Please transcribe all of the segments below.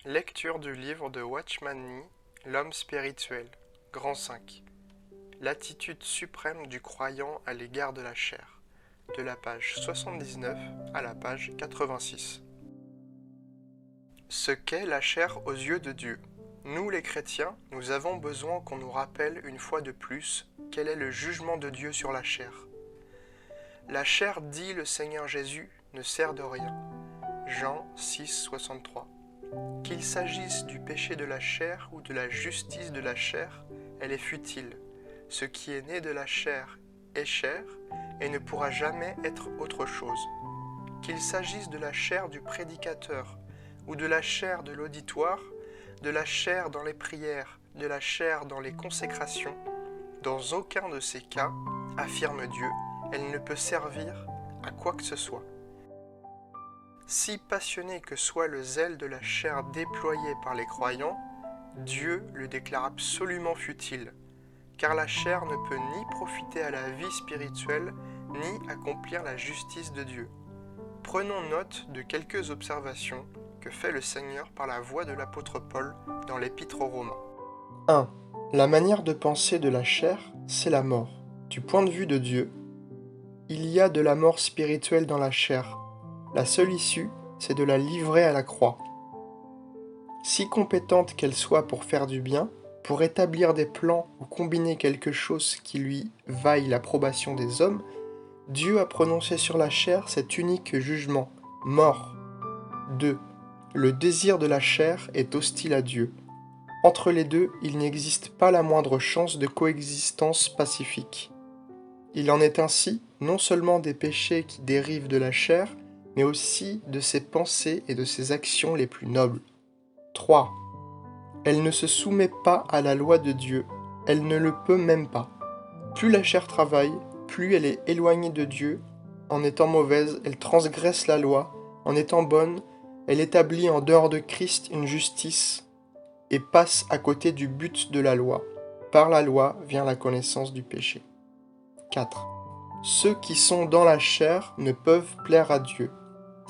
Lecture du livre de Watchman Nee, L'homme spirituel, Grand 5. L'attitude suprême du croyant à l'égard de la chair, de la page 79 à la page 86. Ce qu'est la chair aux yeux de Dieu. Nous les chrétiens, nous avons besoin qu'on nous rappelle une fois de plus quel est le jugement de Dieu sur la chair. La chair, dit le Seigneur Jésus, ne sert de rien. Jean 6, 63. Qu'il s'agisse du péché de la chair ou de la justice de la chair, elle est futile. Ce qui est né de la chair est chair et ne pourra jamais être autre chose. Qu'il s'agisse de la chair du prédicateur ou de la chair de l'auditoire, de la chair dans les prières, de la chair dans les consécrations, dans aucun de ces cas, affirme Dieu, elle ne peut servir à quoi que ce soit. Si passionné que soit le zèle de la chair déployé par les croyants, Dieu le déclare absolument futile, car la chair ne peut ni profiter à la vie spirituelle, ni accomplir la justice de Dieu. Prenons note de quelques observations que fait le Seigneur par la voix de l'apôtre Paul dans l'Épître aux Romains. 1. La manière de penser de la chair, c'est la mort. Du point de vue de Dieu, il y a de la mort spirituelle dans la chair. La seule issue, c'est de la livrer à la croix. Si compétente qu'elle soit pour faire du bien, pour établir des plans ou combiner quelque chose qui lui vaille l'approbation des hommes, Dieu a prononcé sur la chair cet unique jugement, mort. 2. Le désir de la chair est hostile à Dieu. Entre les deux, il n'existe pas la moindre chance de coexistence pacifique. Il en est ainsi non seulement des péchés qui dérivent de la chair, mais aussi de ses pensées et de ses actions les plus nobles. 3. Elle ne se soumet pas à la loi de Dieu, elle ne le peut même pas. Plus la chair travaille, plus elle est éloignée de Dieu. En étant mauvaise, elle transgresse la loi. En étant bonne, elle établit en dehors de Christ une justice et passe à côté du but de la loi. Par la loi vient la connaissance du péché. 4. Ceux qui sont dans la chair ne peuvent plaire à Dieu.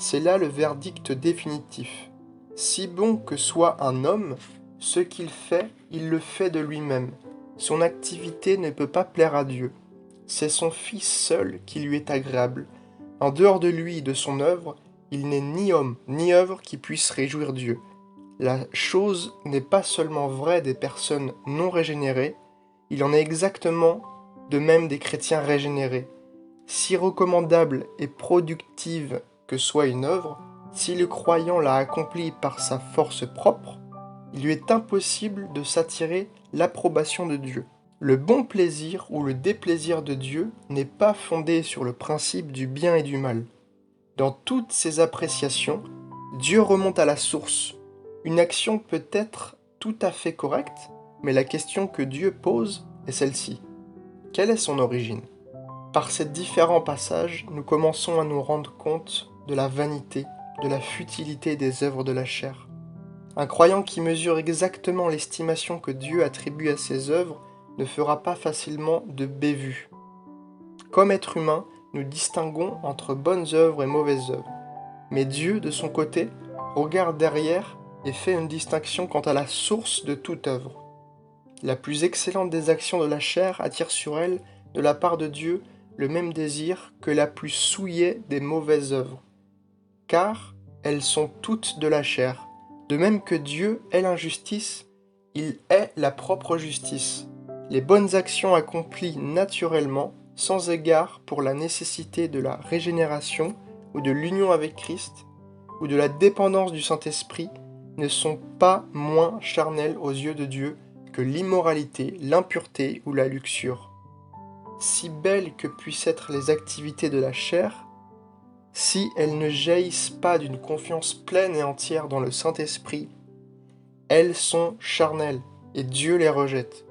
C'est là le verdict définitif. Si bon que soit un homme, ce qu'il fait, il le fait de lui-même. Son activité ne peut pas plaire à Dieu. C'est son Fils seul qui lui est agréable. En dehors de lui et de son œuvre, il n'est ni homme ni œuvre qui puisse réjouir Dieu. La chose n'est pas seulement vraie des personnes non régénérées, il en est exactement de même des chrétiens régénérés. Si recommandable et productive que soit une œuvre, si le croyant l'a accomplie par sa force propre, il lui est impossible de s'attirer l'approbation de Dieu. Le bon plaisir ou le déplaisir de Dieu n'est pas fondé sur le principe du bien et du mal. Dans toutes ses appréciations, Dieu remonte à la source. Une action peut être tout à fait correcte, mais la question que Dieu pose est celle-ci. Quelle est son origine ? Par ces différents passages, nous commençons à nous rendre compte de la vanité, de la futilité des œuvres de la chair. Un croyant qui mesure exactement l'estimation que Dieu attribue à ses œuvres ne fera pas facilement de bévue. Comme être humain, nous distinguons entre bonnes œuvres et mauvaises œuvres. Mais Dieu, de son côté, regarde derrière et fait une distinction quant à la source de toute œuvre. La plus excellente des actions de la chair attire sur elle, de la part de Dieu, le même désir que la plus souillée des mauvaises œuvres. Car elles sont toutes de la chair. De même que Dieu est l'injustice, il est la propre justice. Les bonnes actions accomplies naturellement, sans égard pour la nécessité de la régénération ou de l'union avec Christ, ou de la dépendance du Saint-Esprit, ne sont pas moins charnelles aux yeux de Dieu que l'immoralité, l'impureté ou la luxure. Si belles que puissent être les activités de la chair, si elles ne jaillissent pas d'une confiance pleine et entière dans le Saint-Esprit, elles sont charnelles et Dieu les rejette.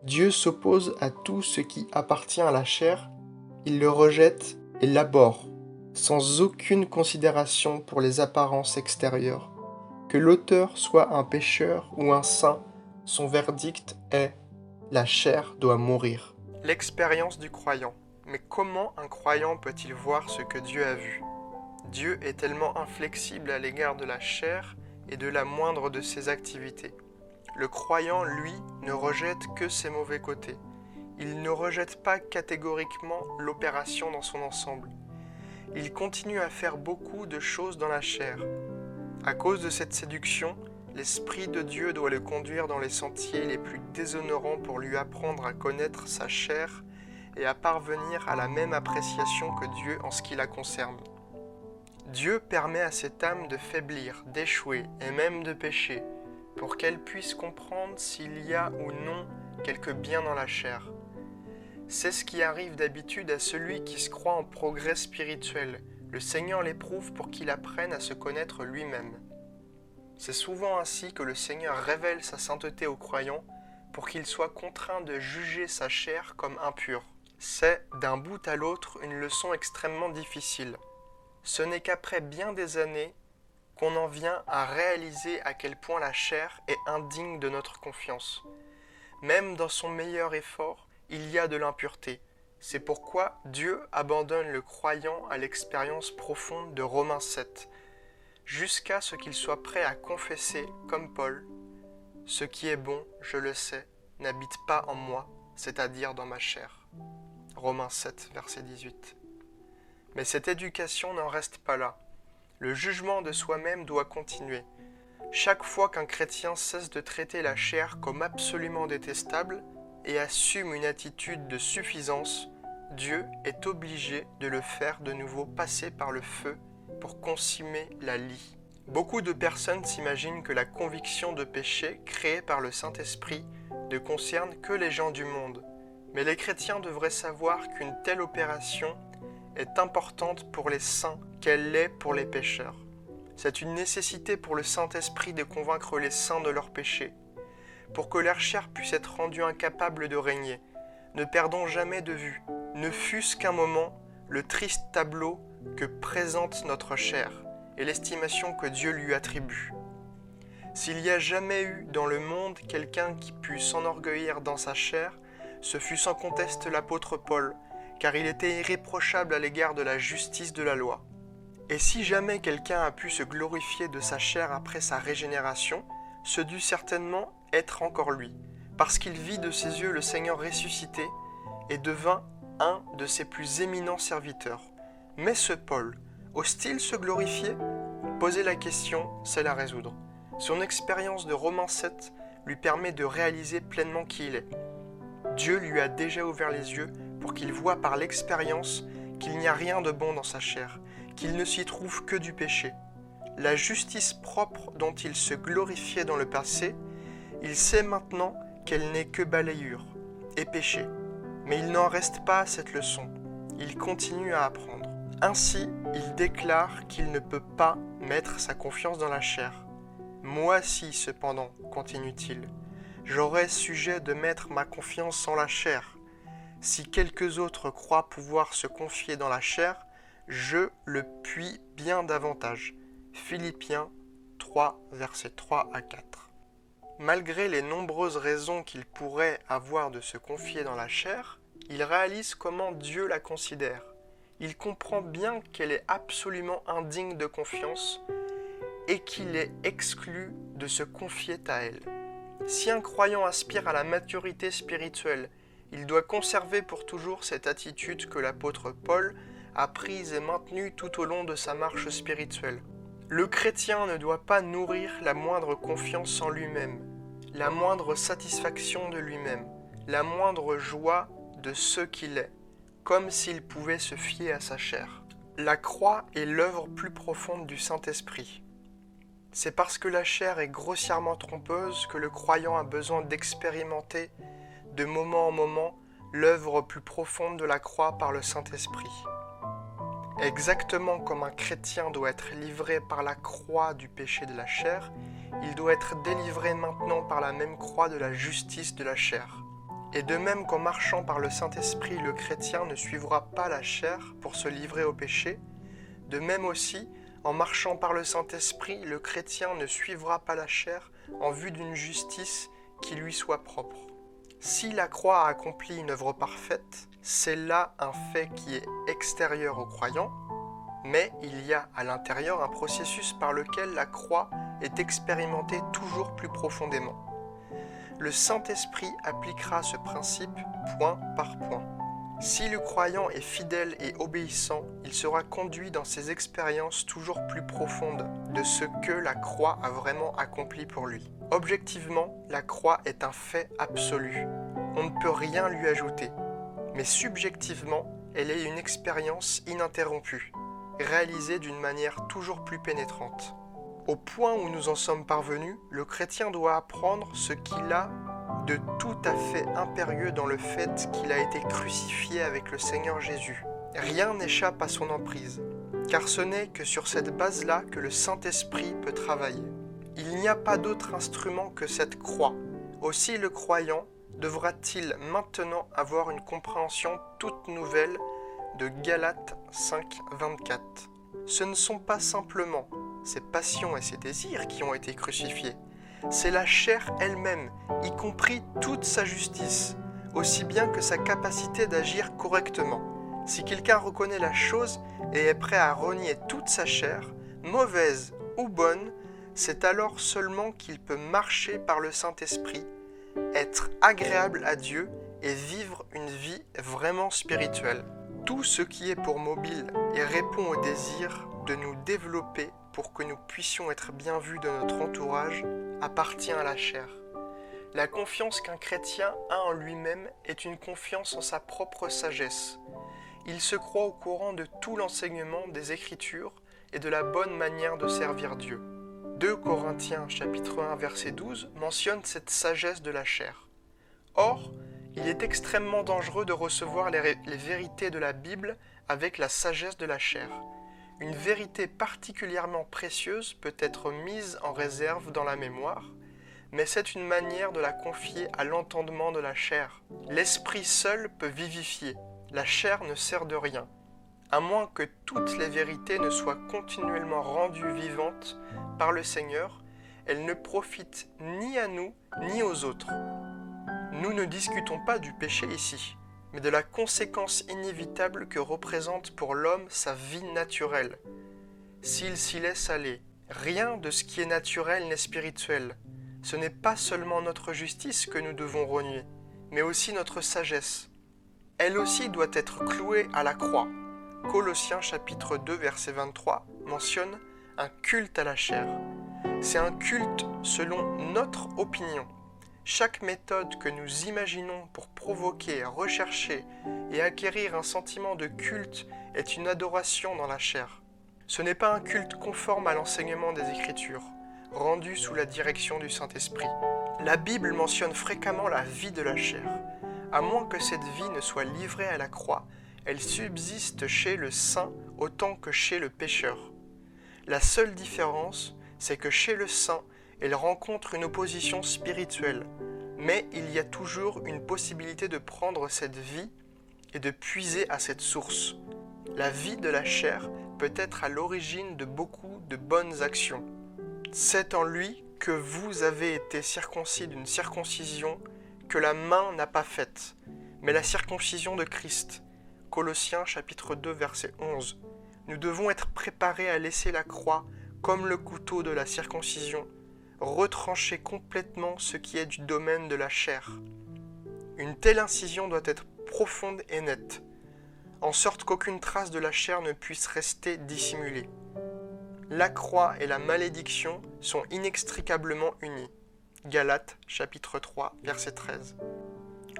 Dieu s'oppose à tout ce qui appartient à la chair, il le rejette et l'abhorre, sans aucune considération pour les apparences extérieures. Que l'auteur soit un pécheur ou un saint, son verdict est « la chair doit mourir ». L'expérience du croyant. Mais comment un croyant peut-il voir ce que Dieu a vu ? Dieu est tellement inflexible à l'égard de la chair et de la moindre de ses activités. Le croyant, lui, ne rejette que ses mauvais côtés. Il ne rejette pas catégoriquement l'opération dans son ensemble. Il continue à faire beaucoup de choses dans la chair. À cause de cette séduction, l'Esprit de Dieu doit le conduire dans les sentiers les plus déshonorants pour lui apprendre à connaître sa chair et à parvenir à la même appréciation que Dieu en ce qui la concerne. Dieu permet à cette âme de faiblir, d'échouer et même de pécher, pour qu'elle puisse comprendre s'il y a ou non quelque bien dans la chair. C'est ce qui arrive d'habitude à celui qui se croit en progrès spirituel. Le Seigneur l'éprouve pour qu'il apprenne à se connaître lui-même. C'est souvent ainsi que le Seigneur révèle sa sainteté aux croyants pour qu'ils soient contraints de juger sa chair comme impure. C'est, d'un bout à l'autre, une leçon extrêmement difficile. Ce n'est qu'après bien des années qu'on en vient à réaliser à quel point la chair est indigne de notre confiance. Même dans son meilleur effort, il y a de l'impureté. C'est pourquoi Dieu abandonne le croyant à l'expérience profonde de Romains 7, jusqu'à ce qu'il soit prêt à confesser, comme Paul, « Ce qui est bon, je le sais, n'habite pas en moi, c'est-à-dire dans ma chair. » Romains 7, verset 18. Mais cette éducation n'en reste pas là. Le jugement de soi-même doit continuer. Chaque fois qu'un chrétien cesse de traiter la chair comme absolument détestable et assume une attitude de suffisance, Dieu est obligé de le faire de nouveau passer par le feu pour consumer la lie. Beaucoup de personnes s'imaginent que la conviction de péché créée par le Saint-Esprit ne concerne que les gens du monde. Mais les chrétiens devraient savoir qu'une telle opération est importante pour les saints qu'elle l'est pour les pécheurs. C'est une nécessité pour le Saint-Esprit de convaincre les saints de leurs péchés, pour que leur chair puisse être rendue incapable de régner. Ne perdons jamais de vue, ne fût-ce qu'un moment, le triste tableau que présente notre chair et l'estimation que Dieu lui attribue. S'il y a jamais eu dans le monde quelqu'un qui put s'enorgueillir dans sa chair, ce fut sans conteste l'apôtre Paul, car il était irréprochable à l'égard de la justice de la loi. Et si jamais quelqu'un a pu se glorifier de sa chair après sa régénération, ce dut certainement être encore lui, parce qu'il vit de ses yeux le Seigneur ressuscité et devint un de ses plus éminents serviteurs. Mais ce Paul, ose-t-il se glorifier ? Poser la question, c'est la résoudre. Son expérience de Romains 7 lui permet de réaliser pleinement qui il est. Dieu lui a déjà ouvert les yeux pour qu'il voie par l'expérience qu'il n'y a rien de bon dans sa chair, qu'il ne s'y trouve que du péché. La justice propre dont il se glorifiait dans le passé, il sait maintenant qu'elle n'est que balayure et péché. Mais il n'en reste pas à cette leçon. Il continue à apprendre. Ainsi, il déclare qu'il ne peut pas mettre sa confiance dans la chair. « Moi si, cependant, continue-t-il, j'aurais sujet de mettre ma confiance en la chair. Si quelques autres croient pouvoir se confier dans la chair, je le puis bien davantage. » Philippiens 3, versets 3 à 4. Malgré les nombreuses raisons qu'il pourrait avoir de se confier dans la chair, il réalise comment Dieu la considère. Il comprend bien qu'elle est absolument indigne de confiance et qu'il est exclu de se confier à elle. Si un croyant aspire à la maturité spirituelle, il doit conserver pour toujours cette attitude que l'apôtre Paul a prise et maintenue tout au long de sa marche spirituelle. Le chrétien ne doit pas nourrir la moindre confiance en lui-même, la moindre satisfaction de lui-même, la moindre joie de ce qu'il est, comme s'il pouvait se fier à sa chair. La croix est l'œuvre plus profonde du Saint-Esprit. C'est parce que la chair est grossièrement trompeuse que le croyant a besoin d'expérimenter, de moment en moment, l'œuvre plus profonde de la croix par le Saint-Esprit. Exactement comme un chrétien doit être livré par la croix du péché de la chair, il doit être délivré maintenant par la même croix de la justice de la chair. Et de même qu'en marchant par le Saint-Esprit, le chrétien ne suivra pas la chair pour se livrer au péché, de même aussi, en marchant par le Saint-Esprit, le chrétien ne suivra pas la chair en vue d'une justice qui lui soit propre. Si la croix a accompli une œuvre parfaite, c'est là un fait qui est extérieur au croyant, mais il y a à l'intérieur un processus par lequel la croix est expérimenté toujours plus profondément. Le Saint-Esprit appliquera ce principe point par point. Si le croyant est fidèle et obéissant, il sera conduit dans ses expériences toujours plus profondes de ce que la croix a vraiment accompli pour lui. Objectivement, la croix est un fait absolu. On ne peut rien lui ajouter. Mais subjectivement, elle est une expérience ininterrompue, réalisée d'une manière toujours plus pénétrante. Au point où nous en sommes parvenus, le chrétien doit apprendre ce qu'il a de tout à fait impérieux dans le fait qu'il a été crucifié avec le Seigneur Jésus. Rien n'échappe à son emprise, car ce n'est que sur cette base-là que le Saint-Esprit peut travailler. Il n'y a pas d'autre instrument que cette croix. Aussi le croyant devra-t-il maintenant avoir une compréhension toute nouvelle de Galates 5, 24. Ce ne sont pas simplement ses passions et ses désirs qui ont été crucifiés, c'est la chair elle-même, y compris toute sa justice, aussi bien que sa capacité d'agir correctement. Si quelqu'un reconnaît la chose et est prêt à renier toute sa chair, mauvaise ou bonne, c'est alors seulement qu'il peut marcher par le Saint-Esprit, être agréable à Dieu et vivre une vie vraiment spirituelle. Tout ce qui est pour mobile et répond au désir de nous développer pour que nous puissions être bien vus de notre entourage appartient à la chair. La confiance qu'un chrétien a en lui-même est une confiance en sa propre sagesse. Il se croit au courant de tout l'enseignement des Écritures et de la bonne manière de servir Dieu. 2 Corinthiens chapitre 1 verset 12 mentionne cette sagesse de la chair. Or, il est extrêmement dangereux de recevoir les vérités de la Bible avec la sagesse de la chair. Une vérité particulièrement précieuse peut être mise en réserve dans la mémoire, mais c'est une manière de la confier à l'entendement de la chair. L'esprit seul peut vivifier, la chair ne sert de rien, à moins que toutes les vérités ne soient continuellement rendues vivantes par le Seigneur, elles ne profitent ni à nous ni aux autres. Nous ne discutons pas du péché ici, mais de la conséquence inévitable que représente pour l'homme sa vie naturelle. S'il s'y laisse aller, rien de ce qui est naturel n'est spirituel. Ce n'est pas seulement notre justice que nous devons renier, mais aussi notre sagesse. Elle aussi doit être clouée à la croix. Colossiens chapitre 2 verset 23 mentionne un culte à la chair. C'est un culte selon notre opinion. Chaque méthode que nous imaginons pour provoquer, rechercher et acquérir un sentiment de culte est une adoration dans la chair. Ce n'est pas un culte conforme à l'enseignement des Écritures, rendu sous la direction du Saint-Esprit. La Bible mentionne fréquemment la vie de la chair. À moins que cette vie ne soit livrée à la croix, elle subsiste chez le saint autant que chez le pécheur. La seule différence, c'est que chez le saint, elle rencontre une opposition spirituelle, mais il y a toujours une possibilité de prendre cette vie et de puiser à cette source. La vie de la chair peut être à l'origine de beaucoup de bonnes actions. C'est en lui que vous avez été circoncis d'une circoncision que la main n'a pas faite, mais la circoncision de Christ. Colossiens chapitre 2 verset 11. Nous devons être préparés à laisser la croix comme le couteau de la circoncision, retrancher complètement ce qui est du domaine de la chair. Une telle incision doit être profonde et nette, en sorte qu'aucune trace de la chair ne puisse rester dissimulée. La croix et la malédiction sont inextricablement unies. Galates chapitre 3 verset 13.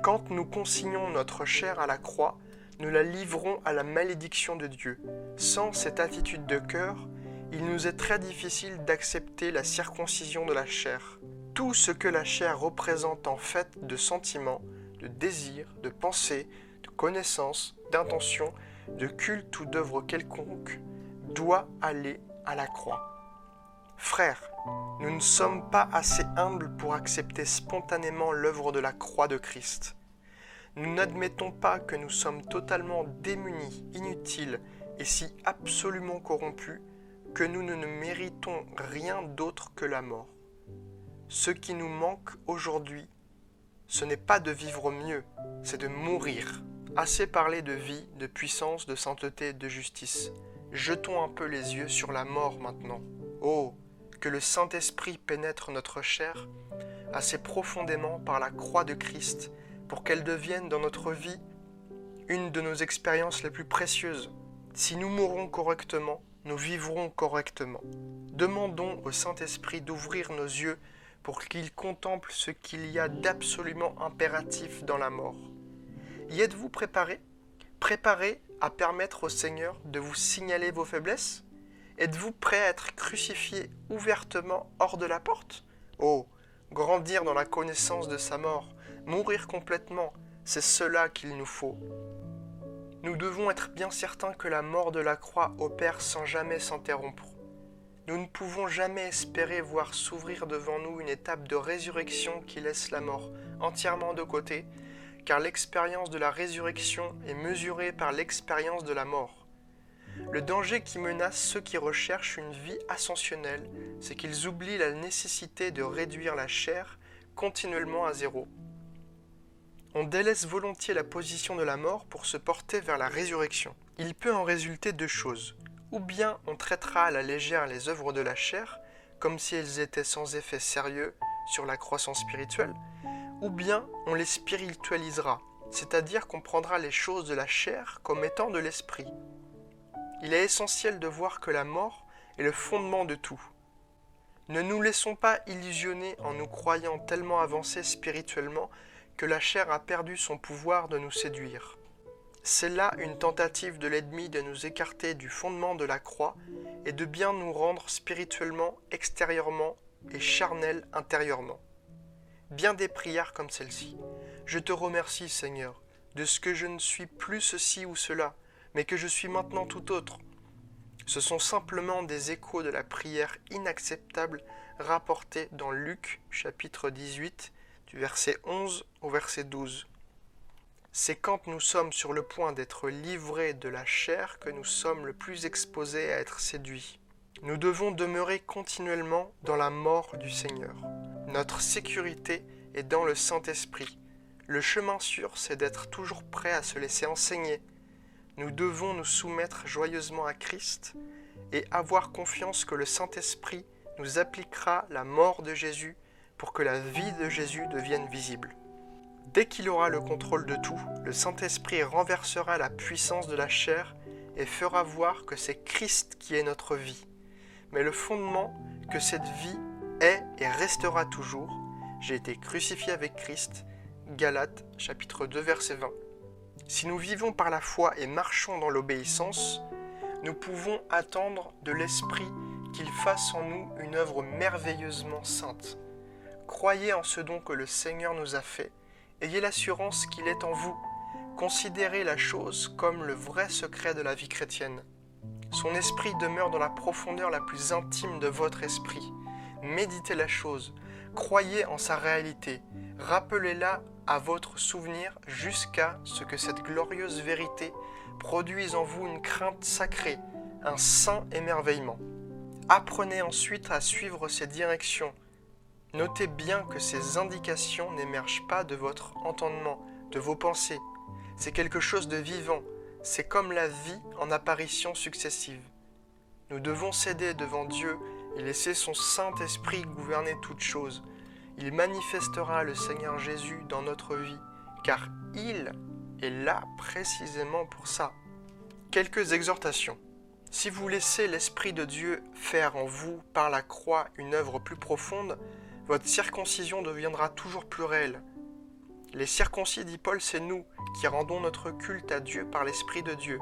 Quand nous consignons notre chair à la croix, nous la livrons à la malédiction de Dieu. Sans cette attitude de cœur, il nous est très difficile d'accepter la circoncision de la chair. Tout ce que la chair représente en fait de sentiments, de désirs, de pensées, de connaissances, d'intentions, de culte ou d'œuvre quelconque, doit aller à la croix. Frères, nous ne sommes pas assez humbles pour accepter spontanément l'œuvre de la croix de Christ. Nous n'admettons pas que nous sommes totalement démunis, inutiles et si absolument corrompus que nous ne méritons rien d'autre que la mort. Ce qui nous manque aujourd'hui, ce n'est pas de vivre mieux, c'est de mourir. Assez parlé de vie, de puissance, de sainteté, de justice. Jetons un peu les yeux sur la mort maintenant. Oh, que le Saint-Esprit pénètre notre chair assez profondément par la croix de Christ pour qu'elle devienne dans notre vie une de nos expériences les plus précieuses. Si nous mourrons correctement, nous vivrons correctement. Demandons au Saint-Esprit d'ouvrir nos yeux pour qu'il contemple ce qu'il y a d'absolument impératif dans la mort. Y êtes-vous préparés? Préparés à permettre au Seigneur de vous signaler vos faiblesses? Êtes-vous prêts à être crucifiés ouvertement hors de la porte? Oh, grandir dans la connaissance de sa mort, mourir complètement, c'est cela qu'il nous faut. Nous devons être bien certains que la mort de la croix opère sans jamais s'interrompre. Nous ne pouvons jamais espérer voir s'ouvrir devant nous une étape de résurrection qui laisse la mort entièrement de côté, car l'expérience de la résurrection est mesurée par l'expérience de la mort. Le danger qui menace ceux qui recherchent une vie ascensionnelle, c'est qu'ils oublient la nécessité de réduire la chair continuellement à zéro. On délaisse volontiers la position de la mort pour se porter vers la résurrection. Il peut en résulter deux choses. Ou bien on traitera à la légère les œuvres de la chair, comme si elles étaient sans effet sérieux sur la croissance spirituelle, ou bien on les spiritualisera, c'est-à-dire qu'on prendra les choses de la chair comme étant de l'esprit. Il est essentiel de voir que la mort est le fondement de tout. Ne nous laissons pas illusionner en nous croyant tellement avancés spirituellement que la chair a perdu son pouvoir de nous séduire. C'est là une tentative de l'ennemi de nous écarter du fondement de la croix et de bien nous rendre spirituellement extérieurement et charnels intérieurement. Bien des prières comme celle-ci. Je te remercie, Seigneur, de ce que je ne suis plus ceci ou cela, mais que je suis maintenant tout autre. Ce sont simplement des échos de la prière inacceptable rapportée dans Luc, chapitre 18, du verset 11 au verset 12. C'est quand nous sommes sur le point d'être livrés de la chair que nous sommes le plus exposés à être séduits. Nous devons demeurer continuellement dans la mort du Seigneur. Notre sécurité est dans le Saint-Esprit. Le chemin sûr, c'est d'être toujours prêt à se laisser enseigner. Nous devons nous soumettre joyeusement à Christ et avoir confiance que le Saint-Esprit nous appliquera la mort de Jésus pour que la vie de Jésus devienne visible. Dès qu'il aura le contrôle de tout, le Saint-Esprit renversera la puissance de la chair et fera voir que c'est Christ qui est notre vie. Mais le fondement que cette vie est et restera toujours, j'ai été crucifié avec Christ, Galates chapitre 2 verset 20. Si nous vivons par la foi et marchons dans l'obéissance, nous pouvons attendre de l'Esprit qu'il fasse en nous une œuvre merveilleusement sainte. Croyez en ce don que le Seigneur nous a fait. Ayez l'assurance qu'il est en vous. Considérez la chose comme le vrai secret de la vie chrétienne. Son esprit demeure dans la profondeur la plus intime de votre esprit. Méditez la chose, croyez en sa réalité, rappelez-la à votre souvenir jusqu'à ce que cette glorieuse vérité produise en vous une crainte sacrée, un saint émerveillement. Apprenez ensuite à suivre ces directions. Notez bien que ces indications n'émergent pas de votre entendement, de vos pensées. C'est quelque chose de vivant, c'est comme la vie en apparitions successives. Nous devons céder devant Dieu et laisser son Saint-Esprit gouverner toutes choses. Il manifestera le Seigneur Jésus dans notre vie, car il est là précisément pour ça. Quelques exhortations. Si vous laissez l'Esprit de Dieu faire en vous par la croix une œuvre plus profonde, votre circoncision deviendra toujours plus réelle. Les circoncis, dit Paul, c'est nous qui rendons notre culte à Dieu par l'Esprit de Dieu,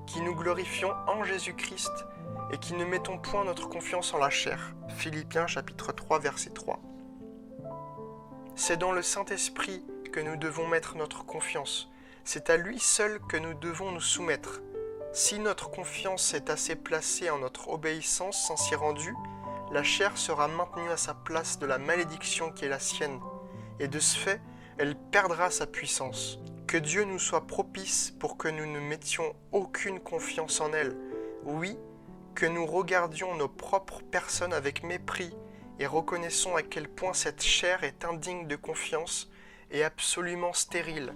qui nous glorifions en Jésus-Christ et qui ne mettons point notre confiance en la chair. Philippiens chapitre 3 verset 3. C'est dans le Saint-Esprit que nous devons mettre notre confiance. C'est à lui seul que nous devons nous soumettre. Si notre confiance est assez placée en notre obéissance sans s'y rendu, la chair sera maintenue à sa place de la malédiction qui est la sienne, et de ce fait, elle perdra sa puissance. Que Dieu nous soit propice pour que nous ne mettions aucune confiance en elle. Oui, que nous regardions nos propres personnes avec mépris et reconnaissons à quel point cette chair est indigne de confiance et absolument stérile.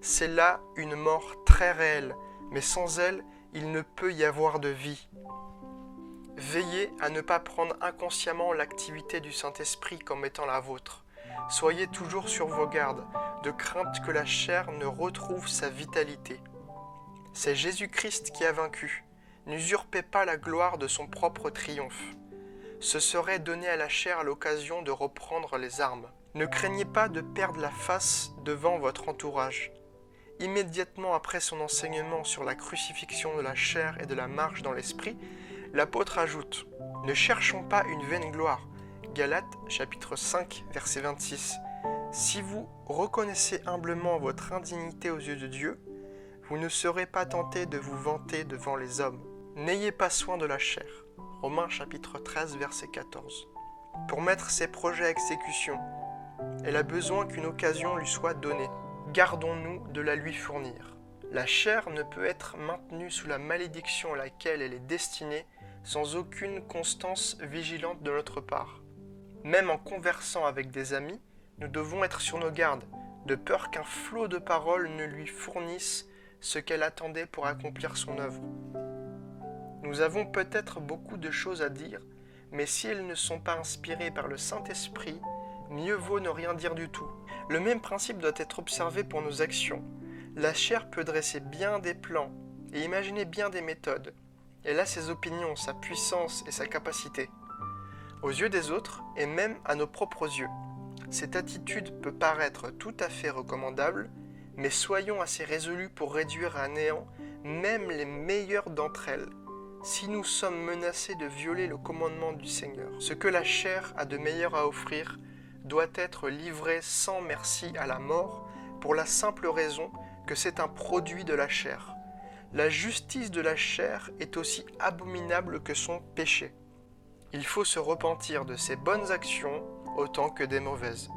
C'est là une mort très réelle, mais sans elle, il ne peut y avoir de vie. Veillez à ne pas prendre inconsciemment l'activité du Saint-Esprit comme étant la vôtre. Soyez toujours sur vos gardes, de crainte que la chair ne retrouve sa vitalité. C'est Jésus-Christ qui a vaincu. N'usurpez pas la gloire de son propre triomphe. Ce serait donner à la chair l'occasion de reprendre les armes. Ne craignez pas de perdre la face devant votre entourage. Immédiatement après son enseignement sur la crucifixion de la chair et de la marche dans l'esprit, l'apôtre ajoute « Ne cherchons pas une vaine gloire » Galates chapitre 5 verset 26. Si vous reconnaissez humblement votre indignité aux yeux de Dieu, vous ne serez pas tentés de vous vanter devant les hommes. N'ayez pas soin de la chair. Romains chapitre 13 verset 14. Pour mettre ses projets à exécution, elle a besoin qu'une occasion lui soit donnée. Gardons-nous de la lui fournir. La chair ne peut être maintenue sous la malédiction à laquelle elle est destinée sans aucune constance vigilante de notre part. Même en conversant avec des amis, nous devons être sur nos gardes, de peur qu'un flot de paroles ne lui fournisse ce qu'elle attendait pour accomplir son œuvre. Nous avons peut-être beaucoup de choses à dire, mais si elles ne sont pas inspirées par le Saint-Esprit, mieux vaut ne rien dire du tout. Le même principe doit être observé pour nos actions. La chair peut dresser bien des plans et imaginer bien des méthodes. Elle a ses opinions, sa puissance et sa capacité. Aux yeux des autres, et même à nos propres yeux, cette attitude peut paraître tout à fait recommandable, mais soyons assez résolus pour réduire à néant même les meilleures d'entre elles, si nous sommes menacés de violer le commandement du Seigneur. Ce que la chair a de meilleur à offrir doit être livré sans merci à la mort, pour la simple raison que c'est un produit de la chair. La justice de la chair est aussi abominable que son péché. Il faut se repentir de ses bonnes actions autant que des mauvaises.